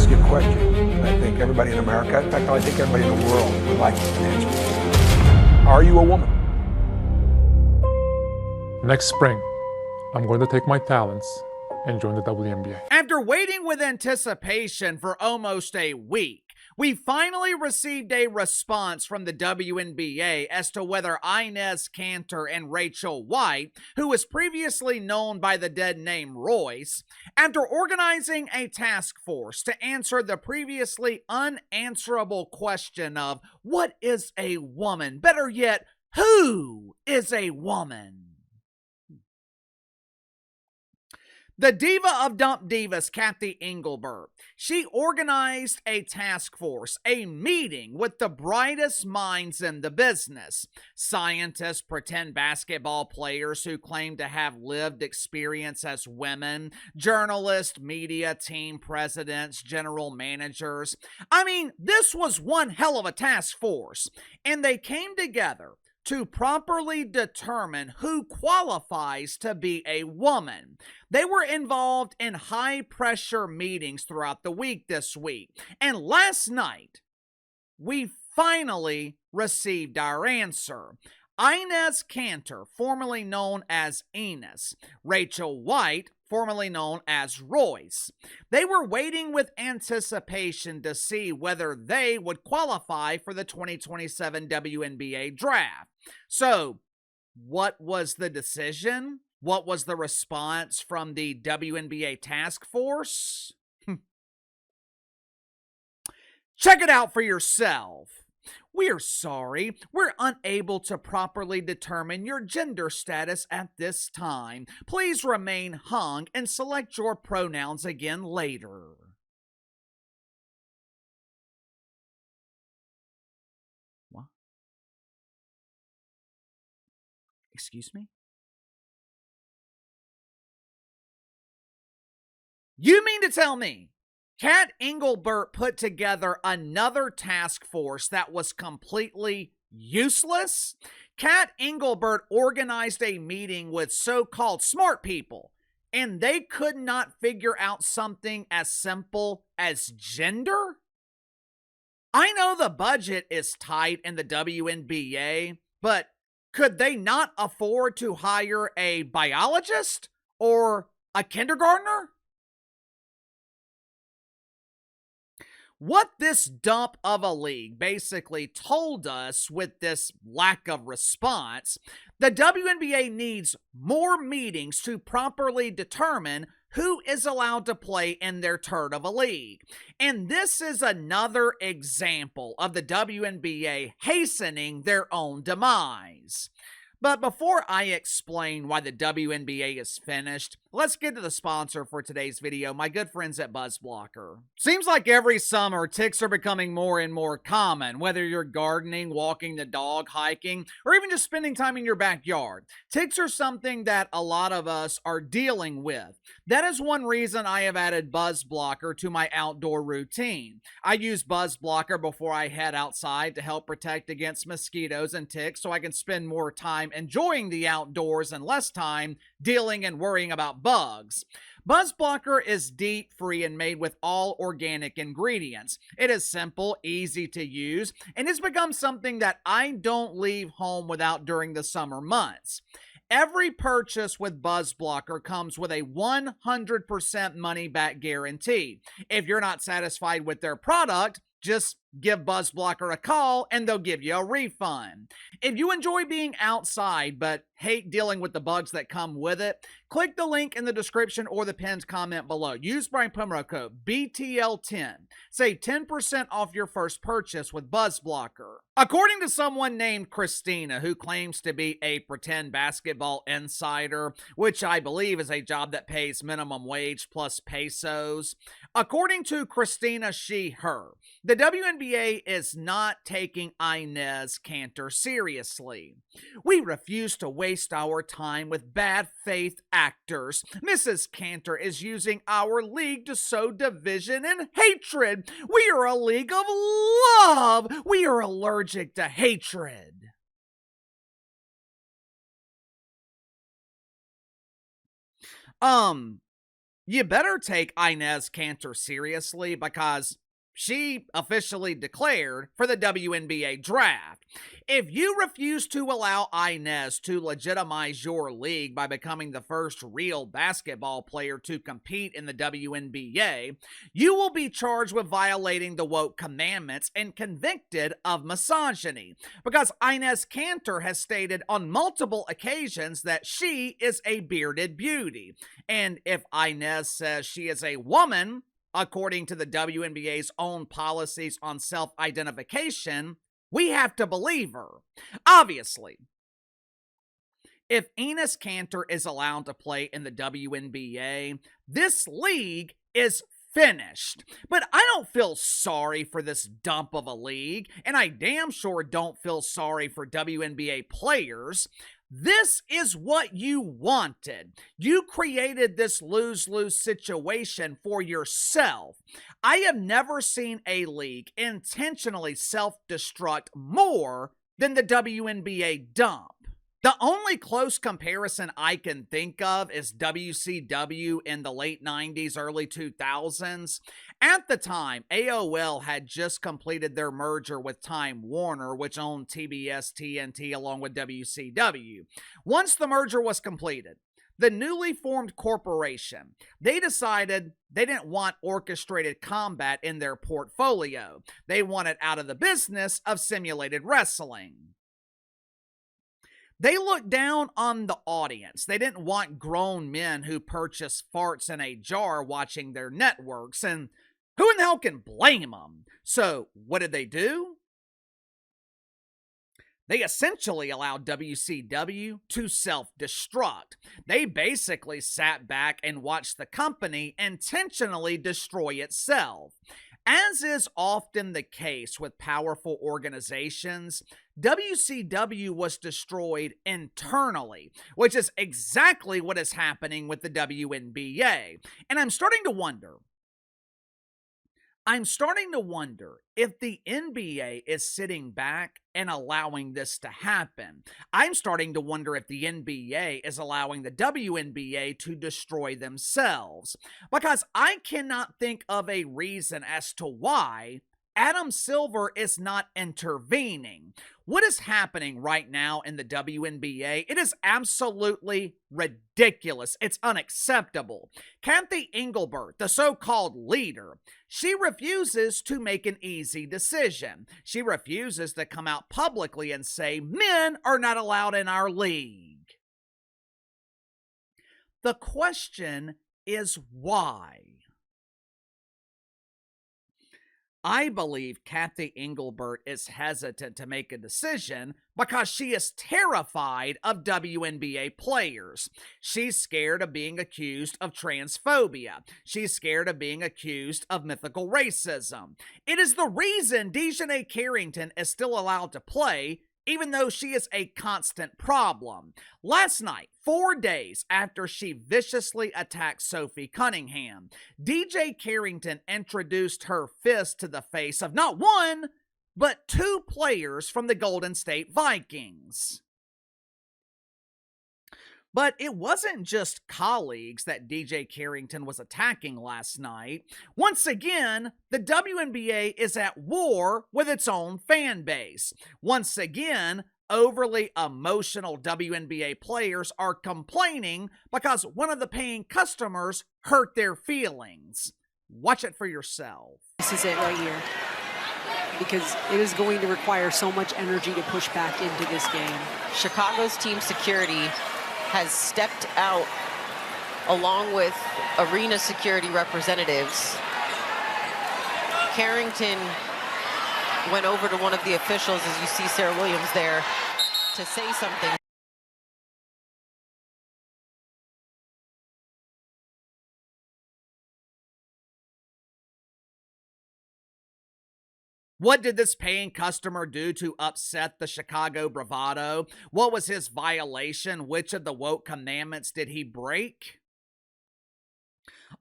ask you a question that I think everybody in America, in fact, I think everybody in the world would like an answer. Are you a woman? Next spring, I'm going to take my talents and join the WNBA. After waiting with anticipation for almost a week, we finally received a response from the WNBA as to whether Enes Kanter and Rachel White, who was previously known by the dead name Royce, after organizing a task force to answer the previously unanswerable question of what is a woman? Better yet, who is a woman? The diva of dump divas, Cathy Engelbert, she organized a task force, a meeting with the brightest minds in the business. Scientists, pretend basketball players who claim to have lived experience as women, journalists, media, team presidents, general managers. I mean, this was one hell of a task force, and they came together to properly determine who qualifies to be a woman. They were involved in high-pressure meetings throughout the week this week. And last night, we finally received our answer. Enes Kanter, formerly known as Enes, Rachel White, formerly known as Royce. They were waiting with anticipation to see whether they would qualify for the 2027 WNBA draft. So, what was the decision? What was the response from the WNBA task force? Check it out for yourself. We're sorry, we're unable to properly determine your gender status at this time. Please remain hung and select your pronouns again later. What? Excuse me? You mean to tell me Cathy Engelbert put together another task force that was completely useless? Cathy Engelbert organized a meeting with so-called smart people, and they could not figure out something as simple as gender? I know the budget is tight in the WNBA, but could they not afford to hire a biologist or a kindergartner? What this dump of a league basically told us with this lack of response, the WNBA needs more meetings to properly determine who is allowed to play in their turd of a league. And this is another example of the WNBA hastening their own demise. But before I explain why the WNBA is finished, let's get to the sponsor for today's video, my good friends at BuzzBlocker. Seems like every summer, ticks are becoming more and more common, whether you're gardening, walking the dog, hiking, or even just spending time in your backyard. Ticks are something that a lot of us are dealing with. That is one reason I have added BuzzBlocker to my outdoor routine. I use BuzzBlocker before I head outside to help protect against mosquitoes and ticks so I can spend more time enjoying the outdoors and less time dealing and worrying about bugs. BuzzBlocker is DEET-free and made with all organic ingredients. It is simple, easy to use, and it's become something that I don't leave home without during the summer months. Every purchase with BuzzBlocker comes with a 100% money-back guarantee. If you're not satisfied with their product, just give BuzzBlocker a call and they'll give you a refund. If you enjoy being outside but hate dealing with the bugs that come with it, click the link in the description or the pinned comment below. Use my promo code BTL10. Save 10% off your first purchase with BuzzBlocker. According to someone named Christina, who claims to be a pretend basketball insider, which I believe is a job that pays minimum wage plus pesos, according to Christina, she, her, the WNBA is not taking Enes Kanter seriously. We refuse to waste our time with bad faith actors. Mrs. Kanter is using our league to sow division and hatred. We are a league of love. We are allergic to hatred. you better take Enes Kanter seriously because she officially declared for the WNBA draft. If you refuse to allow Enes to legitimize your league by becoming the first real basketball player to compete in the WNBA, you will be charged with violating the woke commandments and convicted of misogyny, because Enes Kanter has stated on multiple occasions that she is a bearded beauty. And if Enes says she is a woman, according to the WNBA's own policies on self-identification, we have to believe her. Obviously, if Enes Kanter is allowed to play in the WNBA, this league is finished. But I don't feel sorry for this dump of a league, and I damn sure don't feel sorry for WNBA players. This is what you wanted. You created this lose-lose situation for yourself. I have never seen a league intentionally self-destruct more than the WNBA dump. The only close comparison I can think of is WCW in the late 90s, early 2000s. At the time, AOL had just completed their merger with Time Warner, which owned TBS, TNT, along with WCW. Once the merger was completed, the newly formed corporation, they decided they didn't want orchestrated combat in their portfolio. They wanted out of the business of simulated wrestling. They looked down on the audience. They didn't want grown men who purchased farts in a jar watching their networks, and who in the hell can blame them? So what did they do? They essentially allowed WCW to self-destruct. They basically sat back and watched the company intentionally destroy itself. As is often the case with powerful organizations, WCW was destroyed internally, which is exactly what is happening with the WNBA. And I'm starting to wonder if the NBA is sitting back and allowing this to happen. I'm starting to wonder if the NBA is allowing the WNBA to destroy themselves, because I cannot think of a reason as to why Adam Silver is not intervening. What is happening right now in the WNBA? It is absolutely ridiculous. It's unacceptable. Cathy Engelbert, the so-called leader, she refuses to make an easy decision. She refuses to come out publicly and say, men are not allowed in our league. The question is why? I believe Cathy Engelbert is hesitant to make a decision because she is terrified of WNBA players. She's scared of being accused of transphobia. She's scared of being accused of mythical racism. It is the reason Dejanay Carrington is still allowed to play, even though she is a constant problem. Last night, 4 days after she viciously attacked Sophie Cunningham, DJ Carrington introduced her fist to the face of not one, but 2 players from the Golden State Vikings. But it wasn't just colleagues that DJ Carrington was attacking last night. Once again, the WNBA is at war with its own fan base. Once again, overly emotional WNBA players are complaining because one of the paying customers hurt their feelings. Watch it for yourself. This is it right here, because it is going to require so much energy to push back into this game. Chicago's team security has stepped out along with arena security representatives. Carrington went over to one of the officials, as you see Sarah Williams there, to say something. What did this paying customer do to upset the Chicago bravado? What was his violation? Which of the woke commandments did he break?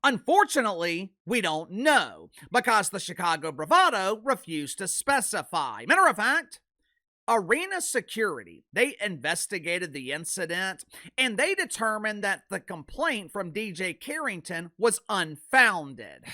Unfortunately, we don't know, because the Chicago bravado refused to specify. Matter of fact, Arena Security, they investigated the incident and they determined that the complaint from DJ Carrington was unfounded.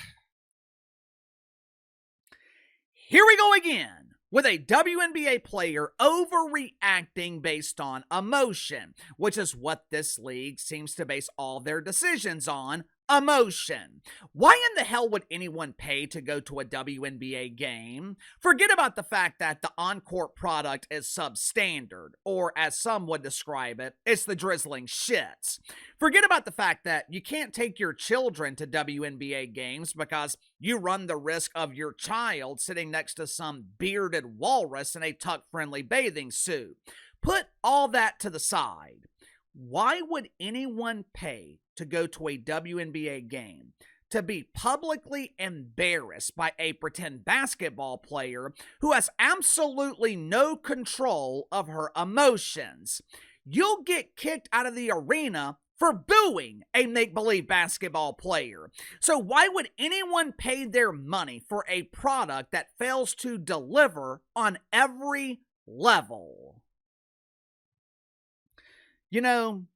Here we go again with a WNBA player overreacting based on emotion, which is what this league seems to base all their decisions on. Emotion. Why in the hell would anyone pay to go to a WNBA game? Forget about the fact that the on-court product is substandard, or as some would describe it, it's the drizzling shits. Forget about the fact that you can't take your children to WNBA games because you run the risk of your child sitting next to some bearded walrus in a tuck-friendly bathing suit. Put all that to the side. Why would anyone pay to go to a WNBA game to be publicly embarrassed by a pretend basketball player who has absolutely no control of her emotions? You'll get kicked out of the arena for booing a make-believe basketball player. So why would anyone pay their money for a product that fails to deliver on every level? You know,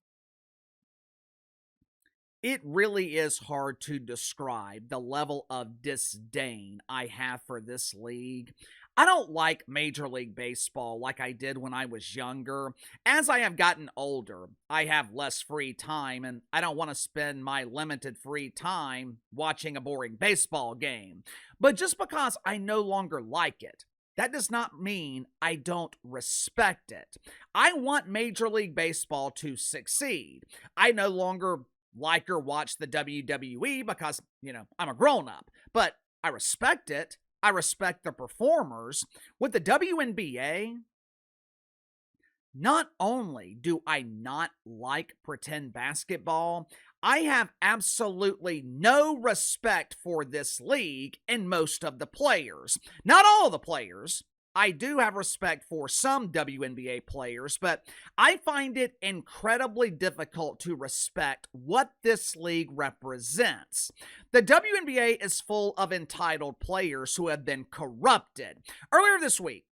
it really is hard to describe the level of disdain I have for this league. I don't like Major League Baseball like I did when I was younger. As I have gotten older, I have less free time, and I don't want to spend my limited free time watching a boring baseball game. But just because I no longer like it, that does not mean I don't respect it. I want Major League Baseball to succeed. I no longer like or watch the WWE because, I'm a grown-up. But I respect it. I respect the performers. With the WNBA, not only do I not like pretend basketball, I have absolutely no respect for this league and most of the players. Not all of the players. I do have respect for some WNBA players, but I find it incredibly difficult to respect what this league represents. The WNBA is full of entitled players who have been corrupted. Earlier this week,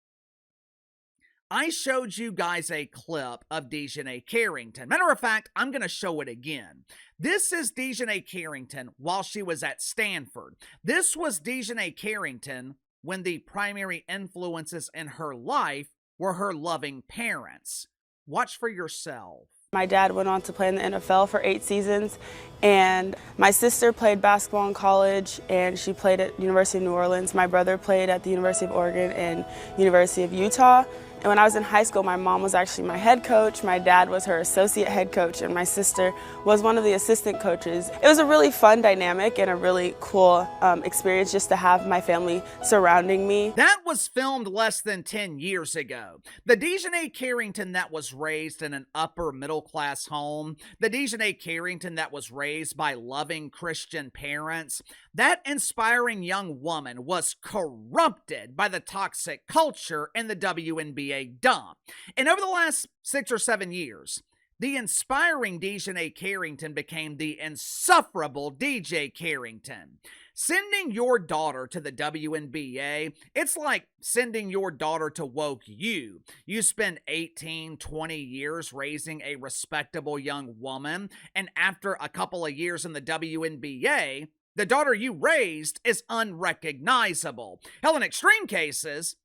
I showed you guys a clip of Dejanay Carrington. Matter of fact, I'm going to show it again. This is Dejanay Carrington while she was at Stanford. This was Dejanay Carrington when the primary influences in her life were her loving parents. Watch for yourself. My dad went on to play in the NFL for 8 seasons, and my sister played basketball in college, and she played at University of New Orleans. My brother played at the University of Oregon and University of Utah. And when I was in high school, my mom was actually my head coach, my dad was her associate head coach, and my sister was one of the assistant coaches. It was a really fun dynamic and a really cool experience just to have my family surrounding me. That was filmed less than 10 years ago. The Dejanay Carrington that was raised in an upper middle class home, the Dejanay Carrington that was raised by loving Christian parents, that inspiring young woman was corrupted by the toxic culture in the WNBA dump. And over the last 6 or 7 years, the inspiring Dejanay Carrington became the insufferable DJ Carrington. Sending your daughter to the WNBA, it's like sending your daughter to woke you. You spend 18, 20 years raising a respectable young woman, and after a couple of years in the WNBA, the daughter you raised is unrecognizable. Hell, in extreme cases,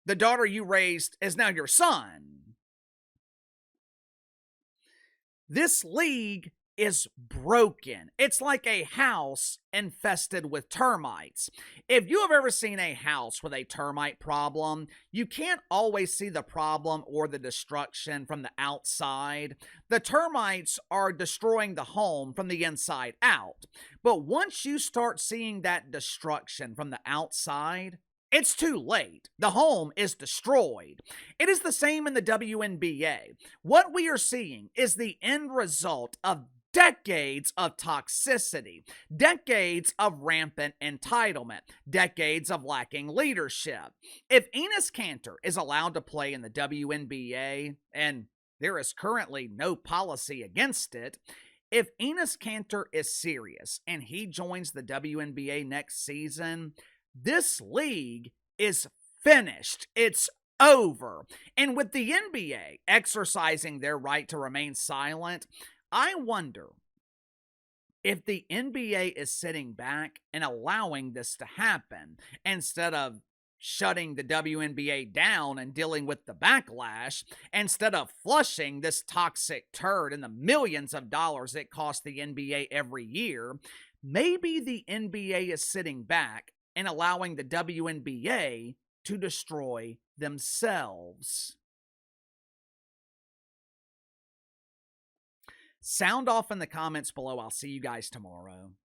the daughter you raised is now your son. This league is broken. It's like a house infested with termites. If you have ever seen a house with a termite problem, you can't always see the problem or the destruction from the outside. The termites are destroying the home from the inside out. But once you start seeing that destruction from the outside, it's too late. The home is destroyed. It is the same in the WNBA. What we are seeing is the end result of decades of toxicity, decades of rampant entitlement, decades of lacking leadership. If Enes Kanter is allowed to play in the WNBA, and there is currently no policy against it, if Enes Kanter is serious and he joins the WNBA next season, this league is finished. It's over. And with the NBA exercising their right to remain silent, I wonder if the NBA is sitting back and allowing this to happen instead of shutting the WNBA down and dealing with the backlash, instead of flushing this toxic turd and the millions of dollars it costs the NBA every year. Maybe the NBA is sitting back and allowing the WNBA to destroy themselves. Sound off in the comments below. I'll see you guys tomorrow.